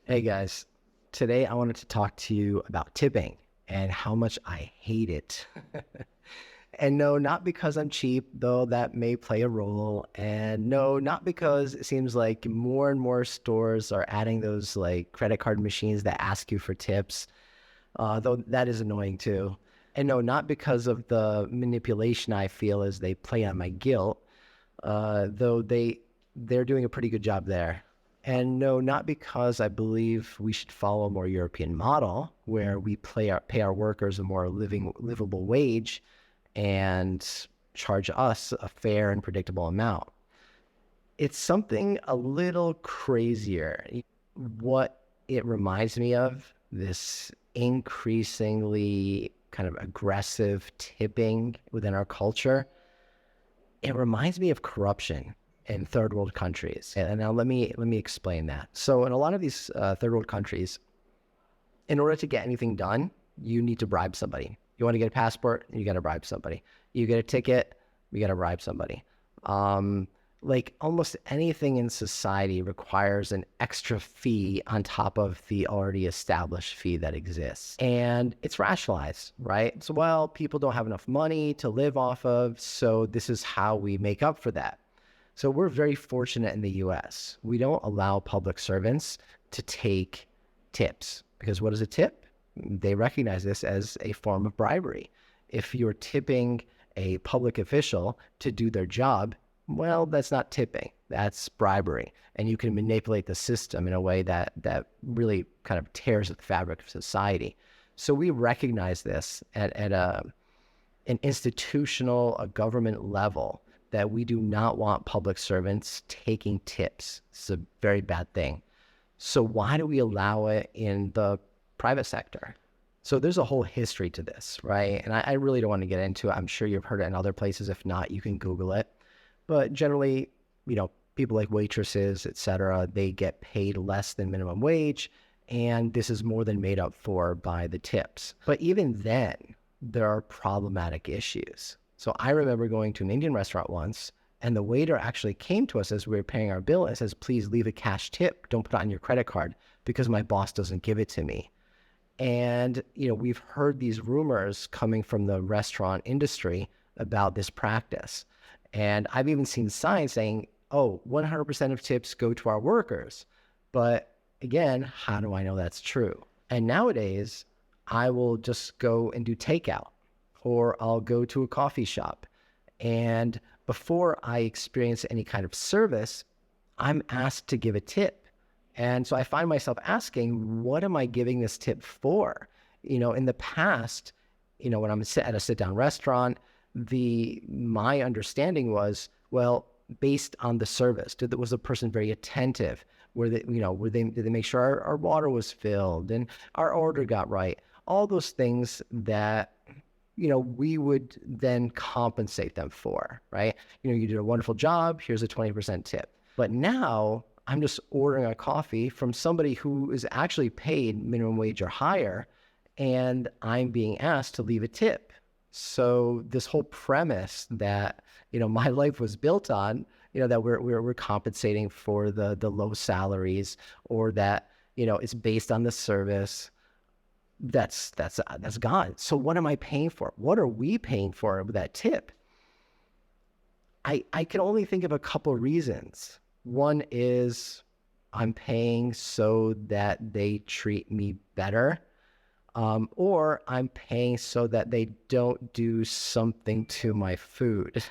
Hey guys, today I wanted to talk to you about tipping and how much I hate it. And no, not because I'm cheap, though that may play a role. And no, not because it seems like more and more stores are adding those like credit card machines that ask you for tips, though that is annoying too. And no, not because of the manipulation I feel as they play on my guilt, though they're doing a pretty good job there. And no, not because I believe we should follow a more European model where we pay our workers a more livable wage and charge us a fair and predictable amount. It's something a little crazier. What it reminds me of, this increasingly kind of aggressive tipping within our culture, it reminds me of corruption in third world countries. And now let me explain that. So in a lot of these third world countries, in order to get anything done, you need to bribe somebody. You want to get a passport, you got to bribe somebody. You get a ticket, you got to bribe somebody. Um, like almost anything in society requires an extra fee on top of the already established fee that exists. And it's rationalized, right? So, well, people don't have enough money to live off of, so this is how we make up for that. So we're very fortunate in the US. We don't allow public servants to take tips because what is a tip? They recognize this as a form of bribery. If you're tipping a public official to do their job, well, that's not tipping. That's bribery. And you can manipulate the system in a way that really kind of tears at the fabric of society. So we recognize this at an institutional, a government level, that we do not want public servants taking tips. It's a very bad thing. So why do we allow it in the private sector? So there's a whole history to this, right? And I really don't want to get into it. I'm sure you've heard it in other places. If not, you can Google it. But generally, people like waitresses, et cetera, they get paid less than minimum wage. And this is more than made up for by the tips. But even then, there are problematic issues. So I remember going to an Indian restaurant once, and the waiter actually came to us as we were paying our bill and says, please leave a cash tip. Don't put it on your credit card because my boss doesn't give it to me. And, we've heard these rumors coming from the restaurant industry about this practice. And I've even seen signs saying, oh, 100% of tips go to our workers. But again, how do I know that's true? And nowadays, I will just go and do takeout, or I'll go to a coffee shop. And before I experience any kind of service, I'm asked to give a tip. And so I find myself asking, what am I giving this tip for? In the past, when I'm at a sit down restaurant, my understanding was, well, based on the service, was the person very attentive? Did they make sure our water was filled and our order got right? All those things that we would then compensate them for, right? You did a wonderful job, here's a 20% tip. But now I'm just ordering a coffee from somebody who is actually paid minimum wage or higher, and I'm being asked to leave a tip. So this whole premise that, my life was built on, that we're compensating for the low salaries, or that, it's based on the service, that's gone. So what am I paying for? What are we paying for with that tip? I can only think of a couple reasons. One is I'm paying so that they treat me better, or I'm paying so that they don't do something to my food.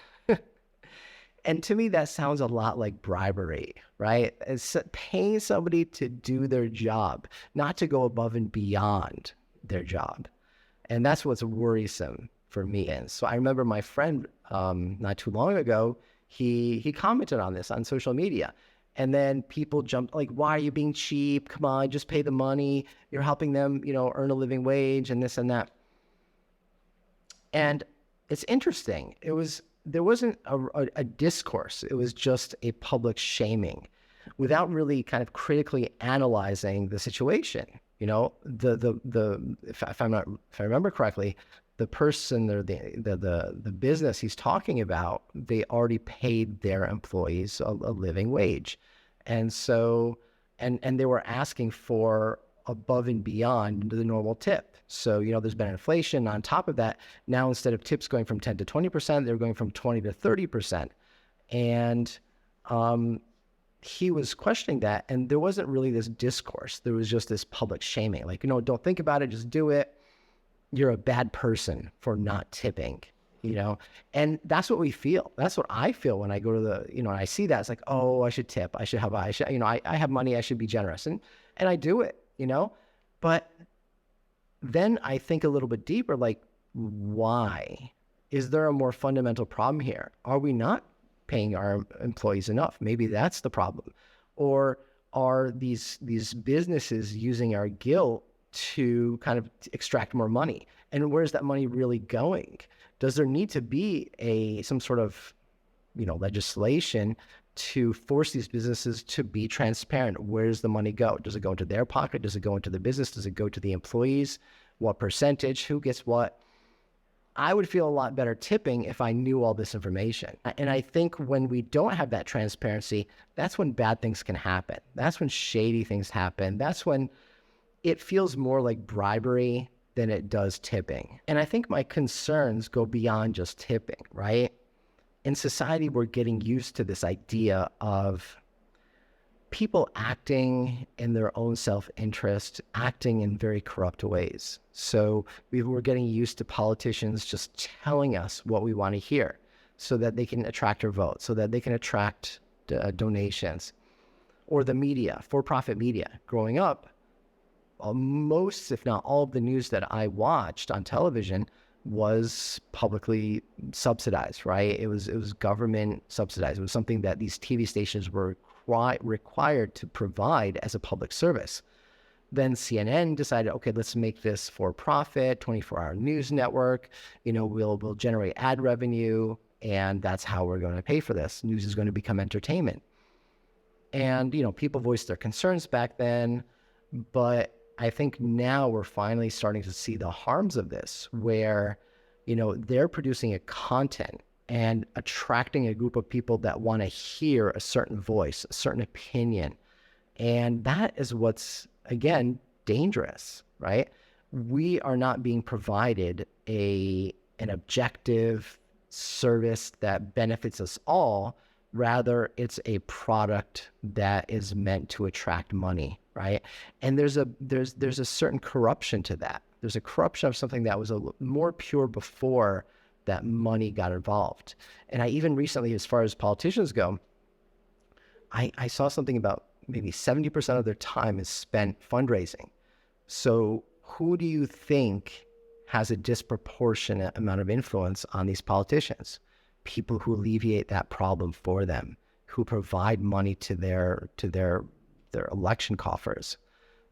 And to me, that sounds a lot like bribery, right? It's paying somebody to do their job, not to go above and beyond their job. And that's what's worrisome for me. And so I remember my friend, not too long ago, he commented on this on social media. And then people jumped like, why are you being cheap? Come on, just pay the money. You're helping them, earn a living wage and this and that. And it's interesting. There wasn't a discourse. It was just a public shaming without really kind of critically analyzing the situation. If I remember correctly, the person or the business he's talking about, they already paid their employees a living wage. And so, and they were asking for above and beyond the normal tip. So, there's been inflation on top of that. Now, instead of tips going from 10 to 20%, they're going from 20 to 30%. And he was questioning that. And there wasn't really this discourse. There was just this public shaming, like, don't think about it, just do it. You're a bad person for not tipping, and that's what we feel. That's what I feel when I go to and I see that. It's like, oh, I should tip. I have money. I should be generous. And I do it, but then I think a little bit deeper, like, why? Is there a more fundamental problem here? Are we not paying our employees enough? Maybe that's the problem. Or are these businesses using our guilt to kind of extract more money? And where's that money really going? Does there need to be some sort of, legislation to force these businesses to be transparent? Where does the money go? Does it go into their pocket? Does it go into the business? Does it go to the employees? What percentage? Who gets what? I would feel a lot better tipping if I knew all this information. And I think when we don't have that transparency, that's when bad things can happen. That's when shady things happen. That's when it feels more like bribery than it does tipping. And I think my concerns go beyond just tipping, right? In society, we're getting used to this idea of people acting in their own self-interest, acting in very corrupt ways. So we're getting used to politicians just telling us what we want to hear so that they can attract our vote, so that they can attract donations. Or the media, for-profit media. Growing up, most, if not all, of the news that I watched on television was publicly subsidized, right? It was government subsidized. It was something that these TV stations were required to provide as a public service. Then CNN decided, okay, let's make this for-profit, 24-hour news network. We'll generate ad revenue, and that's how we're going to pay for this. News is going to become entertainment. And, people voiced their concerns back then, but I think now we're finally starting to see the harms of this, where, they're producing a content and attracting a group of people that want to hear a certain voice, a certain opinion. And that is what's, again, dangerous, right? We are not being provided an objective service that benefits us all. Rather, it's a product that is meant to attract money, right? And there's a certain corruption to that. There's a corruption of something that was more pure before that money got involved. And I even recently, as far as politicians go, I saw something about maybe 70% of their time is spent fundraising. So who do you think has a disproportionate amount of influence on these politicians? People who alleviate that problem for them, who provide money to their election coffers.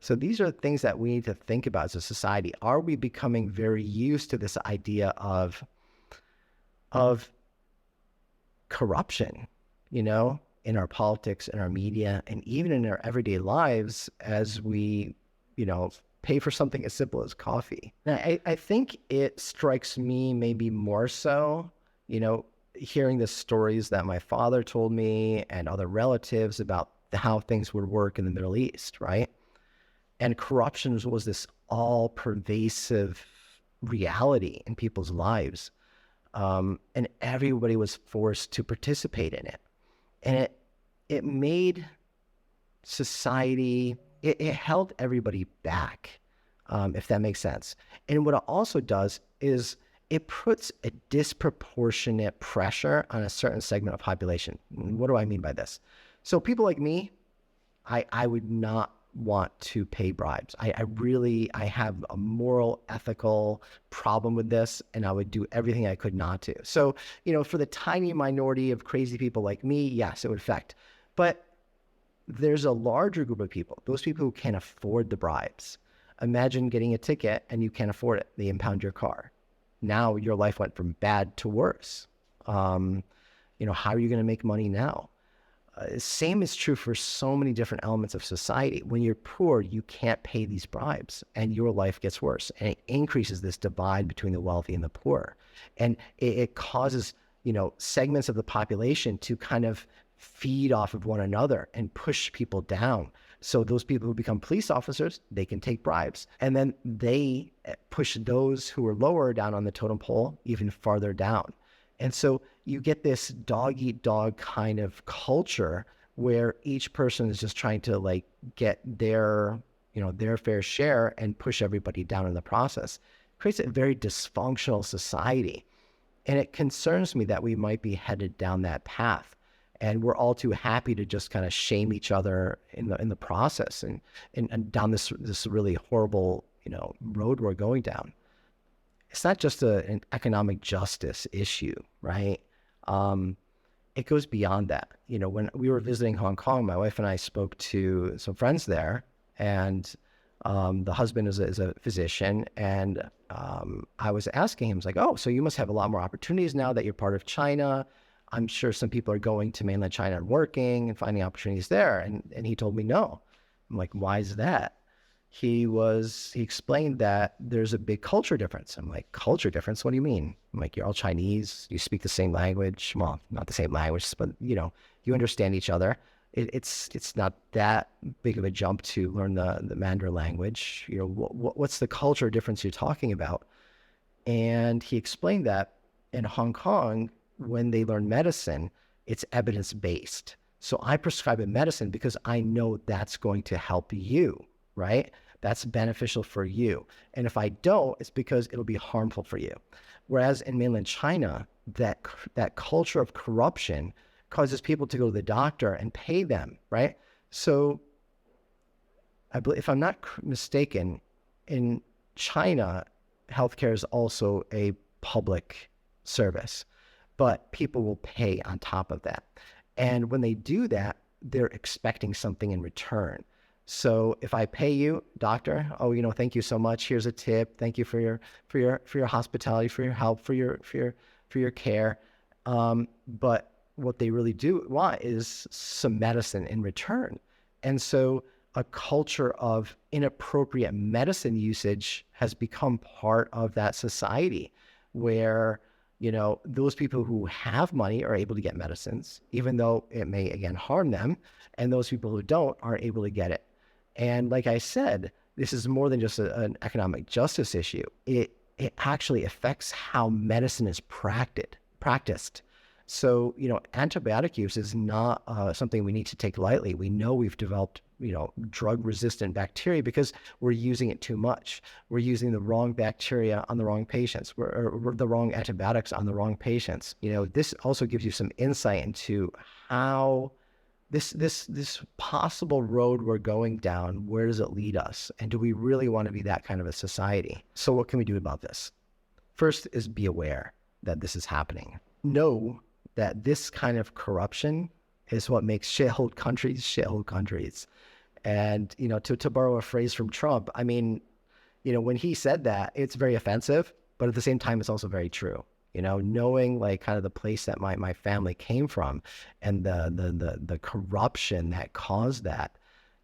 So these are things that we need to think about as a society. Are we becoming very used to this idea of corruption, in our politics, in our media, and even in our everyday lives as we, pay for something as simple as coffee? Now, I think it strikes me maybe more so, hearing the stories that my father told me and other relatives about how things would work in the Middle East, right? And corruption was this all-pervasive reality in people's lives. And everybody was forced to participate in it. And it made society, it held everybody back, if that makes sense. And what it also does is it puts a disproportionate pressure on a certain segment of population. What do I mean by this? So people like me, I would not want to pay bribes. I have a moral, ethical problem with this, and I would do everything I could not to. So, for the tiny minority of crazy people like me, yes, it would affect. But there's a larger group of people, those people who can't afford the bribes. Imagine getting a ticket and you can't afford it. They impound your car. Now your life went from bad to worse. How are you going to make money now? Same is true for so many different elements of society. When you're poor, you can't pay these bribes and your life gets worse. And it increases this divide between the wealthy and the poor. And it causes, segments of the population to kind of feed off of one another and push people down. So those people who become police officers, they can take bribes. And then they push those who are lower down on the totem pole even farther down. And so you get this dog eat dog kind of culture where each person is just trying to like get their, their fair share and push everybody down in the process. It creates a very dysfunctional society. And it concerns me that we might be headed down that path. And we're all too happy to just kind of shame each other in the process and down this really horrible, road we're going down. It's not just an economic justice issue, right? It goes beyond that. When we were visiting Hong Kong, my wife and I spoke to some friends there, and the husband is a physician, and I was asking him, I was like, oh, so you must have a lot more opportunities now that you're part of China. I'm sure some people are going to mainland China and working and finding opportunities there. And he told me no. I'm like, why is that? He explained that there's a big culture difference. I'm like, culture difference? What do you mean? I'm like, you're all Chinese. You speak the same language. Well, not the same language, but you understand each other. It's not that big of a jump to learn the Mandarin language. What's the culture difference you're talking about? And he explained that in Hong Kong, when they learn medicine, it's evidence-based. So I prescribe a medicine because I know that's going to help you, right? That's beneficial for you. And if I don't, it's because it'll be harmful for you. Whereas in mainland China, that culture of corruption causes people to go to the doctor and pay them, right? So I believe, if I'm not mistaken, in China, healthcare is also a public service, but people will pay on top of that. And when they do that, they're expecting something in return. So if I pay you, doctor, thank you so much. Here's a tip. Thank you for your hospitality, for your help, for your care. But what they really do want is some medicine in return. And so a culture of inappropriate medicine usage has become part of that society where, those people who have money are able to get medicines, even though it may, again, harm them. And those people who don't aren't able to get it. And like I said, this is more than just an economic justice issue. It actually affects how medicine is practiced. So, antibiotic use is not something we need to take lightly. We know we've developed, drug-resistant bacteria because we're using it too much. We're using the wrong bacteria on the wrong patients. We're the wrong antibiotics on the wrong patients. This also gives you some insight into how this possible road we're going down, where does it lead us? And do we really want to be that kind of a society? So what can we do about this? First is be aware that this is happening. Know that this kind of corruption is what makes shithole countries. And, to borrow a phrase from Trump, I mean, when he said that, it's very offensive, but at the same time, it's also very true. Knowing like kind of the place that my family came from and the corruption that caused that,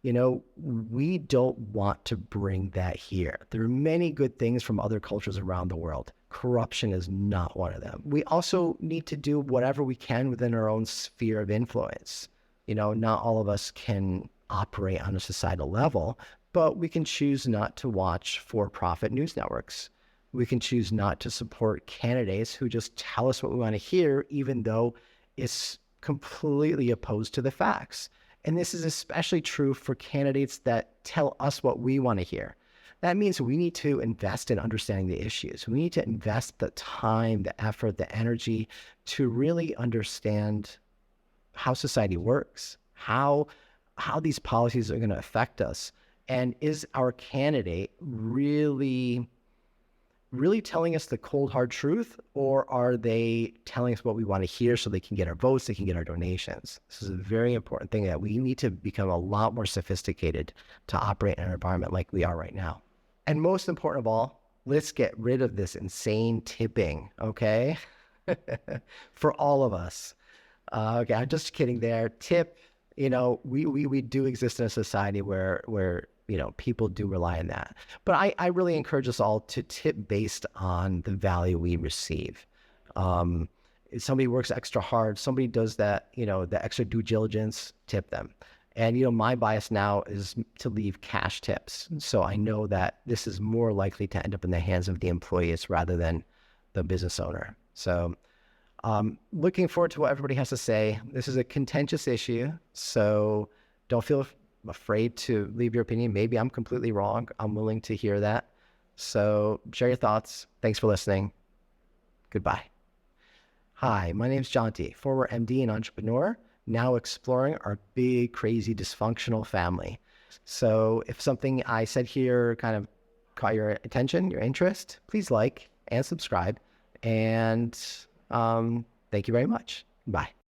we don't want to bring that here. There are many good things from other cultures around the world. Corruption is not one of them. We also need to do whatever we can within our own sphere of influence. Not all of us can operate on a societal level, but we can choose not to watch for-profit news networks. We can choose not to support candidates who just tell us what we want to hear, even though it's completely opposed to the facts. And this is especially true for candidates that tell us what we want to hear. That means we need to invest in understanding the issues. We need to invest the time, the effort, the energy to really understand how society works, how these policies are going to affect us. And is our candidate really telling us the cold, hard truth, or are they telling us what we want to hear so they can get our votes, they can get our donations? This is a very important thing that we need to become a lot more sophisticated to operate in an environment like we are right now. And most important of all, let's get rid of this insane tipping, okay? For all of us. Okay, I'm just kidding there. Tip, we do exist in a society where people do rely on that. But I really encourage us all to tip based on the value we receive. If somebody works extra hard, somebody does that, the extra due diligence, tip them. And, my bias now is to leave cash tips. So I know that this is more likely to end up in the hands of the employees rather than the business owner. So looking forward to what everybody has to say. This is a contentious issue, so don't feel afraid to leave your opinion. Maybe I'm completely wrong. I'm willing to hear that. So share your thoughts. Thanks for listening. Goodbye. Hi, my name is Jonty, former MD and entrepreneur, now exploring our big, crazy, dysfunctional family. So if something I said here kind of caught your attention, your interest, please like and subscribe. And thank you very much. Bye.